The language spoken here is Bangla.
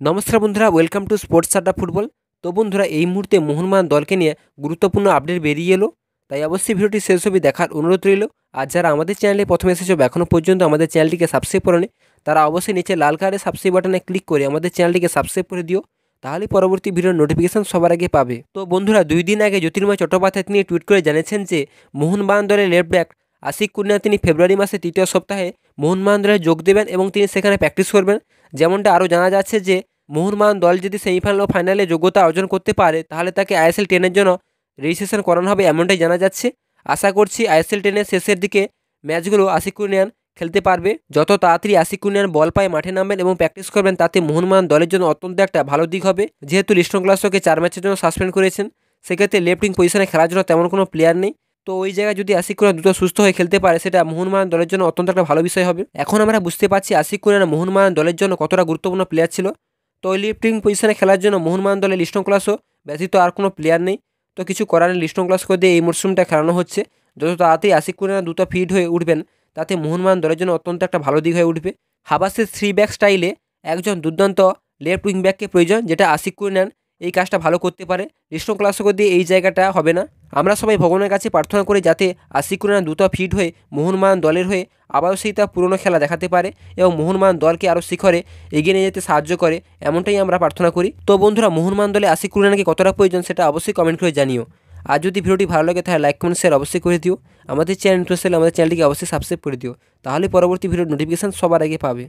নমস্কার বন্ধুরা, ওয়েলকাম টু স্পোর্টস আড্ডা ফুটবল। তো বন্ধুরা, এই মুহূর্তে মোহনবাগান দলকে নিয়ে গুরুত্বপূর্ণ আপডেট বেরিয়ে এলো, তাই অবশ্যই ভিডিওটি শেষ অবধি দেখার অনুরোধ রইল। আর যারা আমাদের চ্যানেলে প্রথমে এসেছো এখনও পর্যন্ত আমাদের চ্যানেলটিকে সাবস্ক্রাইব করেনি, তারা অবশ্যই নিচে লাল কালারের সাবস্ক্রাইব বাটনে ক্লিক করে আমাদের চ্যানেলটিকে সাবস্ক্রাইব করে দিও, তাহলে পরবর্তী ভিডিওর নোটিফিকেশন সবার আগে পাবে। তো বন্ধুরা, 2 দিন আগে জ্যোতির্ময় চট্টোপাধ্যায় তিনি টুইট করে জানিয়েছেন যে মোহনবাগান দলের লেফট ব্যাক আশিক কুন্যা তিনি ফেব্রুয়ারি মাসের তৃতীয় সপ্তাহে মোহনবাগান দলে যোগ দেবেন এবং তিনি সেখানে প্র্যাকটিস করবেন। যেমনটা আরও জানা যাচ্ছে যে মোহনবাগান দল যদি সেমিফাইনাল ও ফাইনালে যোগ্যতা অর্জন করতে পারে, তাহলে তাকে আইএসএল 10-এর জন্য রেজিস্ট্রেশন করানো হবে, এমনটাই জানা যাচ্ছে। আশা করছি আইএসএল 10-এর শেষের দিকে ম্যাচগুলো আশিক কুনিয়ান খেলতে পারবে। যত তাড়াতাড়ি আশিক কুনিয়ান বল পায় মাঠে নামবেন এবং প্র্যাকটিস করবেন, তাতে মোহনবাগান দলের জন্য অত্যন্ত একটা ভালো দিক হবে। যেহেতু লিস্টন ক্লাসকে 4 ম্যাচের জন্য সাসপেন্ড করেছেন, সেক্ষেত্রে লেফট উইং পজিশনে খেলার জন্য তেমন কোনো প্লেয়ার নেই। তো ওই জায়গায় যদি আশিক কুনিয়ান দ্রুত সুস্থ হয়ে খেলতে পারে, সেটা মোহনবাগান দলের জন্য অত্যন্ত একটা ভালো বিষয় হবে। এখন আমরা বুঝতে পারছি আশিক কুনিয়ান মোহনবাগান দলের জন্য কতটা গুরুত্বপূর্ণ প্লেয়ার ছিল। তো ওই লিফটিং পজিশনে খেলার জন্য মোহনবাগান দলে লিস্টন ক্লাসও ব্যতীত আর কোনো প্লেয়ার নেই। তো কিছু করার নেই, লিস্টন ক্লাসকে দিয়ে এই মরশুমটা খেলানো হচ্ছে। যত তাড়াতাড়ি আশিক কুনিয়ান দ্রুত ফিট হয়ে উঠবেন, তাতে মোহনবাগান দলের জন্য অত্যন্ত একটা ভালো দিক হয়ে উঠবে। হাবাসের 3 ব্যাক স্টাইলে একজন দুর্দান্ত লেফট উইং ব্যাককে প্রয়োজন, যেটা আশিক কুনিয়ান এই কাজটা ভালো করতে পারে। লিস্টন ক্লাসকে দিয়ে এই জায়গাটা হবে না। আমরা সবাই ভগবানের কাছে প্রার্থনা করি যাতে আশিক কুনিয়ান দ্রুত ফিট হয়ে মোহনবাগান দলের হয়ে আবারও সেই তার পুরনো খেলা দেখাতে পারে এবং মোহনবাগান দলকে আরও শিখরে এগিয়ে নিয়ে যেতে সাহায্য করে, এমনটাই আমরা প্রার্থনা করি। তো বন্ধুরা, মোহনবাগান দলে আশিক কুনিয়ানকে কতটা প্রয়োজন সেটা অবশ্যই কমেন্ট করে জানিও। আর যদি ভিডিওটি ভালো লাগে তাহলে লাইক কমেন্ট শেয়ার অবশ্যই করে দিও। আমাদের চ্যানেল ইন্টারেস্ট হলে আমাদের চ্যানেলটিকে অবশ্যই সাবস্ক্রাইব করে দিও, তাহলে পরবর্তী ভিডিওর নোটিফিকেশান সবার আগে পাবে।